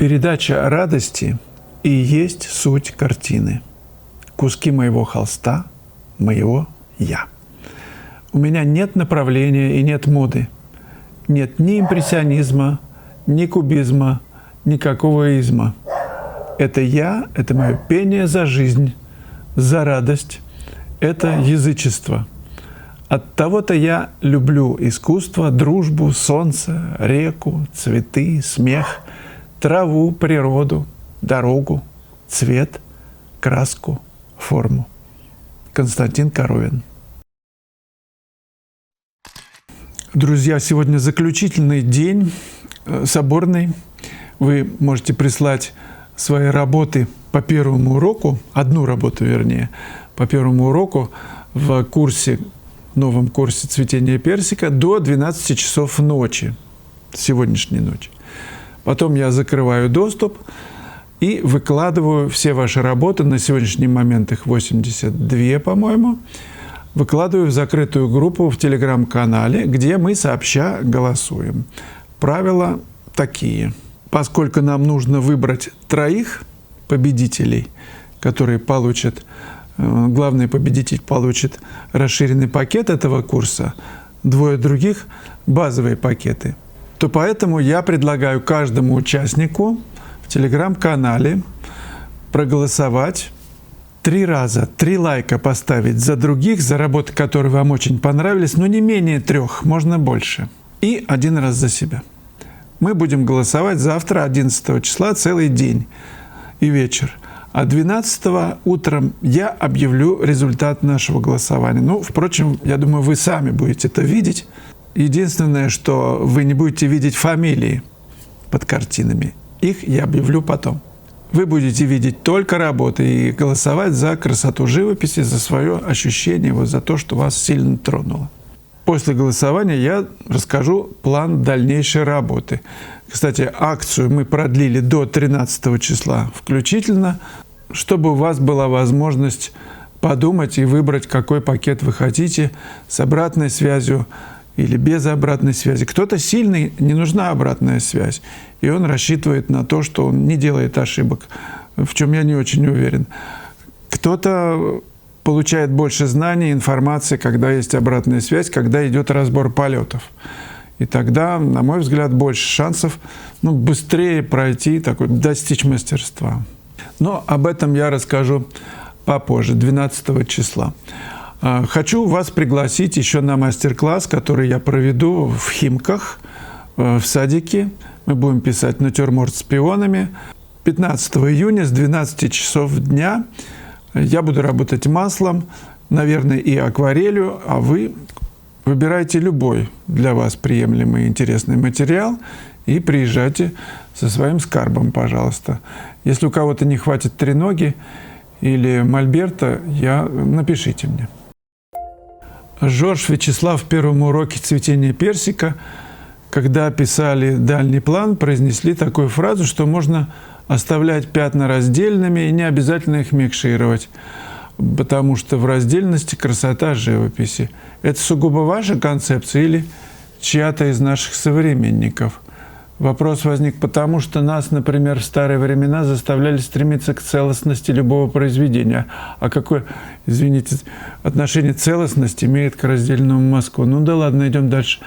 Передача радости и есть суть картины. Куски моего холста, моего «я». У меня нет направления и нет моды. Нет ни импрессионизма, ни кубизма, никакого изма. Это я, это мое пение за жизнь, за радость. Это язычество. От того-то я люблю искусство, дружбу, солнце, реку, цветы, смех, траву, природу, дорогу, цвет, краску, форму. Константин Коровин. Друзья, сегодня заключительный день соборный. Вы можете прислать свои работы по первому уроку, одну работу вернее, по первому уроку в курсе, новом курсе «Цветение персика» до 12 часов ночи, сегодняшней ночи. Потом я закрываю доступ и выкладываю все ваши работы, на сегодняшний момент их 82, по-моему, выкладываю в закрытую группу в телеграм-канале, где мы сообща голосуем. Правила такие. Поскольку нам нужно выбрать 3 победителей, которые получат, главный победитель получит расширенный пакет этого курса, 2 других – базовые пакеты, то поэтому я предлагаю каждому участнику в телеграм-канале проголосовать 3 раза, 3 лайка поставить за других, за работы, которые вам очень понравились, но не менее 3, можно больше, и 1 раз за себя. Мы будем голосовать завтра, 11 числа, целый день и вечер. А 12 утром я объявлю результат нашего голосования. Ну, впрочем, я думаю, вы сами будете это видеть. Единственное, что вы не будете видеть фамилии под картинами. Их я объявлю потом. Вы будете видеть только работы и голосовать за красоту живописи, за свое ощущение, вот за то, что вас сильно тронуло. После голосования я расскажу план дальнейшей работы. Кстати, акцию мы продлили до 13 числа включительно, чтобы у вас была возможность подумать и выбрать, какой пакет вы хотите, с обратной связью или без обратной связи. Кто-то сильный, не нужна обратная связь, и он рассчитывает на то, что он не делает ошибок, в чем я не очень уверен. Кто-то получает больше знаний, информации, когда есть обратная связь, когда идет разбор полетов. И тогда, на мой взгляд, больше шансов быстрее пройти, достичь мастерства. Но об этом я расскажу попозже, 12 числа. Хочу вас пригласить еще на мастер-класс, который я проведу в Химках, в садике. Мы будем писать натюрморт с пионами. 15 июня с 12 часов дня я буду работать маслом, наверное, и акварелью, а вы выбирайте любой для вас приемлемый и интересный материал и приезжайте со своим скарбом, пожалуйста. Если у кого-то не хватит треноги или мольберта, напишите мне. Жорж Вячеслав в первом уроке «Цветения персика», когда писали дальний план, произнесли такую фразу, что можно оставлять пятна раздельными и не обязательно их микшировать, потому что в раздельности красота живописи. Это сугубо ваша концепция или чья-то из наших современников? Вопрос возник потому, что нас, например, в старые времена заставляли стремиться к целостности любого произведения. А какое, извините, отношение целостность имеет к раздельному мазку? Ну да ладно, идем дальше.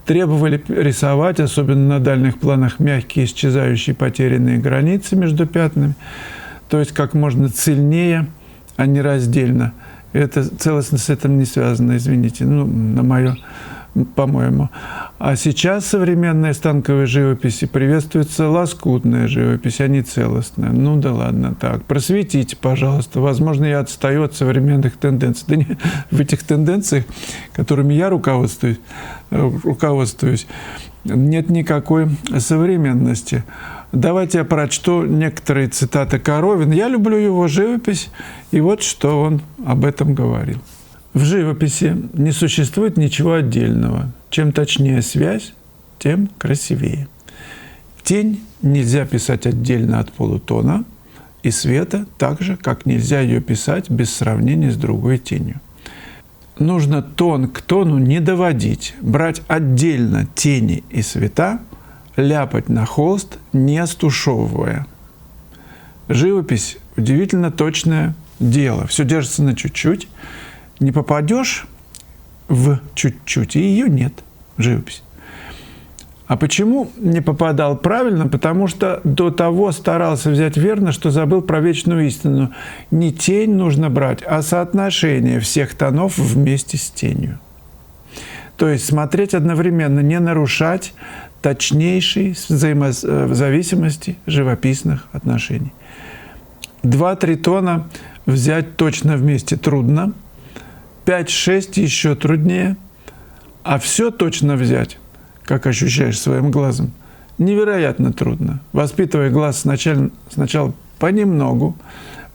Требовали рисовать, особенно на дальних планах, мягкие, исчезающие, потерянные границы между пятнами. То есть как можно цельнее, а не раздельно. Целостность с этим не связана, извините, по-моему. А сейчас современная станковая живопись приветствуется лоскутная живопись, а не целостная. Ну да ладно, так. Просветите, пожалуйста. Возможно, я отстаю от современных тенденций. Да не, в этих тенденциях, которыми я руководствуюсь, нет никакой современности. Давайте я прочту некоторые цитаты Коровина. Я люблю его живопись, и вот что он об этом говорил. В живописи не существует ничего отдельного. Чем точнее связь, тем красивее. Тень нельзя писать отдельно от полутона и света, так же, как нельзя ее писать без сравнения с другой тенью. Нужно тон к тону не доводить, брать отдельно тени и света, ляпать на холст, не стушевывая. Живопись – удивительно точное дело. Все держится на чуть-чуть. Не попадешь в чуть-чуть, и ее нет в живописи. А почему не попадал правильно? Потому что до того старался взять верно, что забыл про вечную истину. Не тень нужно брать, а соотношение всех тонов вместе с тенью. То есть смотреть одновременно, не нарушать точнейшей взаимозависимости живописных отношений. 2-3 тона взять точно вместе трудно, 5-6 еще труднее, а все точно взять, как ощущаешь своим глазом, невероятно трудно. Воспитывая глаз сначала понемногу,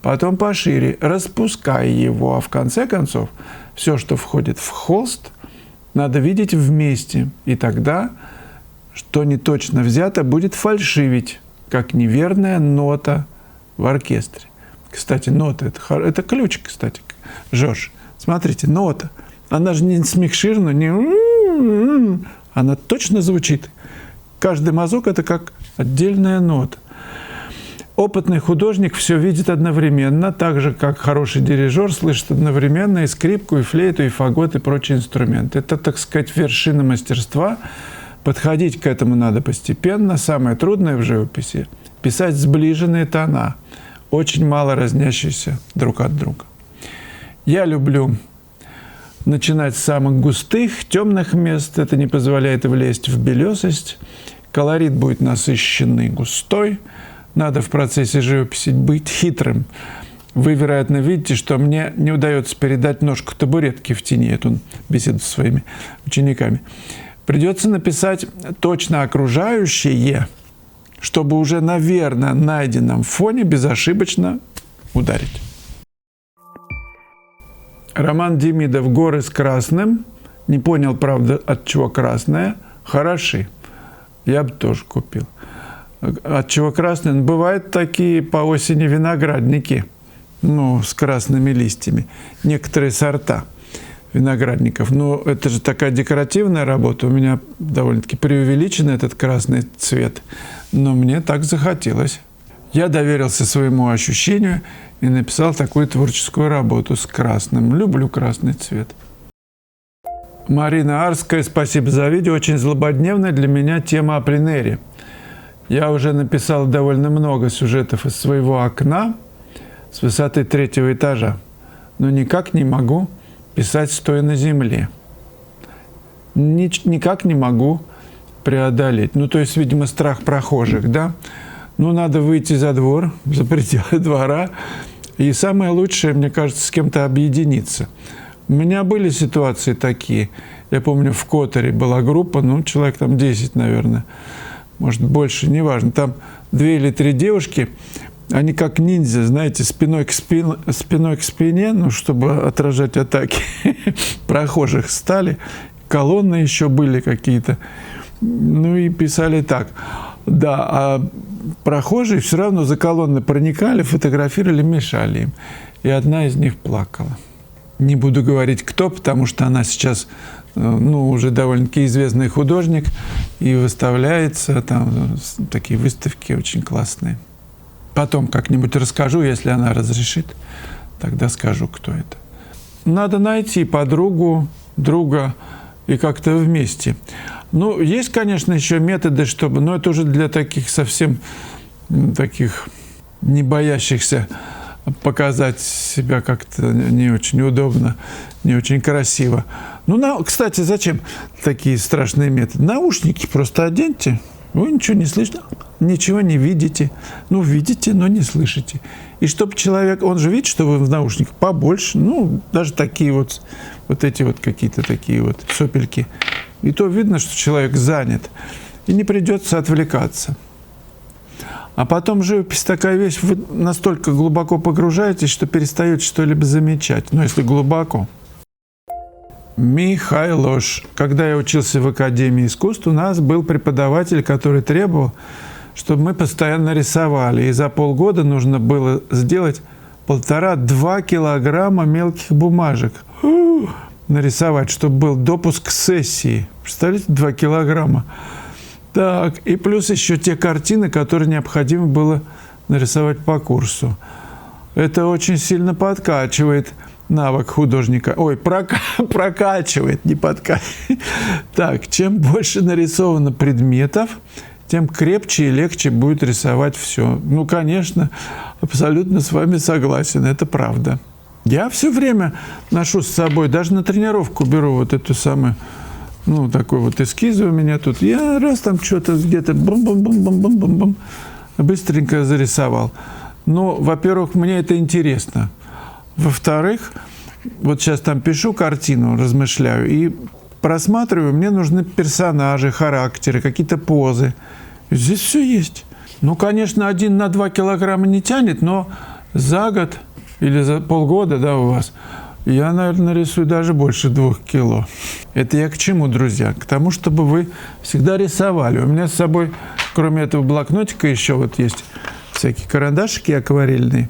потом пошире, распуская его, а в конце концов все, что входит в холст, надо видеть вместе, и тогда, что не точно взято, будет фальшивить, как неверная нота в оркестре. Кстати, нота это ключ, кстати, Жорж. Смотрите, нота. Она же не смикширована, не... Она точно звучит. Каждый мазок – это как отдельная нота. Опытный художник все видит одновременно, так же, как хороший дирижер слышит одновременно и скрипку, и флейту, и фагот, и прочие инструменты. Это, так сказать, вершина мастерства. Подходить к этому надо постепенно. Самое трудное в живописи – писать сближенные тона, очень мало разнящиеся друг от друга. Я люблю начинать с самых густых, темных мест. Это не позволяет влезть в белесость. Колорит будет насыщенный, густой. Надо в процессе живописи быть хитрым. Вы, вероятно, видите, что мне не удается передать ножку табуретки в тени, эту беседу со своими учениками. Придется написать точно окружающее, чтобы уже на верно найденном фоне безошибочно ударить. Роман Демидов «Горы с красным». Не понял, правда, от чего красное. Хороши. Я бы тоже купил. От чего красное? Бывают такие по осени виноградники, с красными листьями. Некоторые сорта виноградников. Но это же такая декоративная работа. У меня довольно-таки преувеличен этот красный цвет. Но мне так захотелось. Я доверился своему ощущению и написал такую творческую работу с красным. Люблю красный цвет. Марина Арская, спасибо за видео. Очень злободневная для меня тема о пленэре. Я уже написал довольно много сюжетов из своего окна с высоты 3-го этажа, но никак не могу писать стоя на земле. Никак не могу преодолеть. То есть, видимо, страх прохожих, да? Надо выйти за двор, за пределы двора. И самое лучшее, мне кажется, с кем-то объединиться. У меня были ситуации такие. Я помню, в Которе была группа, человек там 10, наверное. Может, больше, неважно. Там 2 или 3 девушки. Они как ниндзя, знаете, спиной к спине, чтобы отражать атаки прохожих стали. Колонны еще были какие-то. И писали так. Да, а прохожие все равно за колонны проникали, фотографировали, мешали им. И одна из них плакала. Не буду говорить, кто, потому что она сейчас, уже довольно-таки известный художник и выставляется. Там такие выставки очень классные. Потом как-нибудь расскажу, если она разрешит, тогда скажу, кто это. Надо найти подругу, друга и как-то вместе. Есть, конечно, еще методы, чтобы... Но это уже для таких совсем таких не боящихся показать себя как-то не очень удобно, не очень красиво. Кстати, зачем такие страшные методы? Наушники просто оденьте, вы ничего не слышите, ничего не видите. Видите, но не слышите. И чтобы человек... Он же видит, что вы в наушниках побольше, даже такие вот эти вот какие-то такие вот сопельки. И то видно, что человек занят, и не придется отвлекаться. А потом живопись такая вещь, вы настолько глубоко погружаетесь, что перестаете что-либо замечать. Если глубоко. Михайлош. Когда я учился в Академии искусств, у нас был преподаватель, который требовал, чтобы мы постоянно рисовали. И за полгода нужно было сделать 1,5-2 килограмма мелких бумажек. Нарисовать, чтобы был допуск к сессии. Представляете, 2 килограмма. Так, и плюс еще те картины, которые необходимо было нарисовать по курсу. Это очень сильно подкачивает навык художника. Ой, прокачивает, не подкачивает. Так, чем больше нарисовано предметов, тем крепче и легче будет рисовать все. Ну, конечно, абсолютно с вами согласен, это правда. Я все время ношу с собой, даже на тренировку беру вот эту самую, ну, такой вот эскиз у меня тут. Я раз там что-то где-то бум-бум-бум-бум-бум-бум быстренько зарисовал. Но, во-первых, мне это интересно. Во-вторых, вот сейчас там пишу картину, размышляю, и просматриваю, мне нужны персонажи, характеры, какие-то позы. И здесь все есть. Ну, конечно, 1 на 2 килограмма не тянет, но за год или за полгода, да, у вас, я, наверное, рисую даже больше 2 кило. Это я к чему, друзья? К тому, чтобы вы всегда рисовали. У меня с собой, кроме этого блокнотика, еще вот есть всякие карандашики акварельные.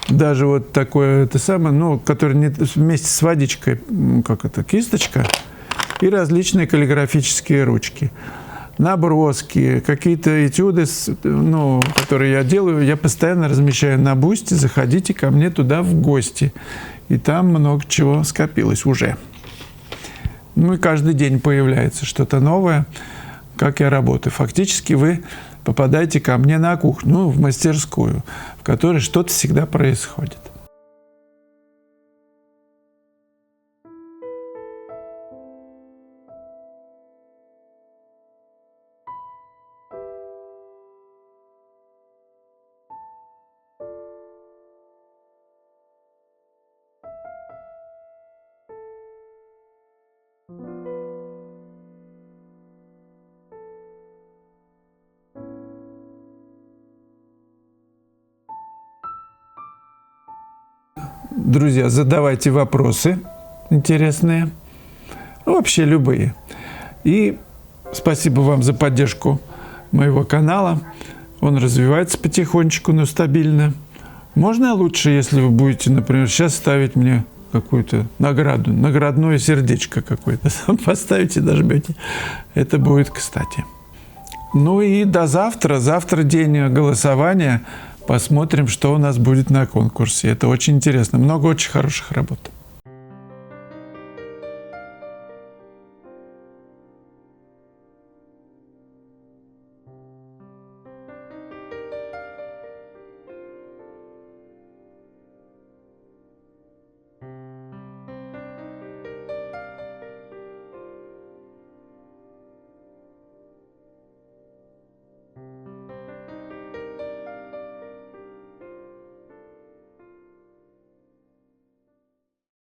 Даже вот такое, это самое, ну, который не, вместе с водичкой, как это, кисточка, и различные каллиграфические ручки. Наброски, какие-то этюды, ну, которые я делаю, я постоянно размещаю на Бусти. Заходите ко мне туда в гости. И там много чего скопилось уже. Ну и каждый день появляется что-то новое, как я работаю. Фактически вы попадаете ко мне на кухню, ну, в мастерскую, в которой что-то всегда происходит. Друзья, задавайте вопросы интересные, вообще любые. И спасибо вам за поддержку моего канала. Он развивается потихонечку, но стабильно. Можно лучше, если вы будете, например, сейчас ставить мне какую-то награду, наградное сердечко какое-то поставите, нажмете. Это будет кстати. Ну и до завтра. Завтра день голосования. Посмотрим, что у нас будет на конкурсе. Это очень интересно. Много очень хороших работ.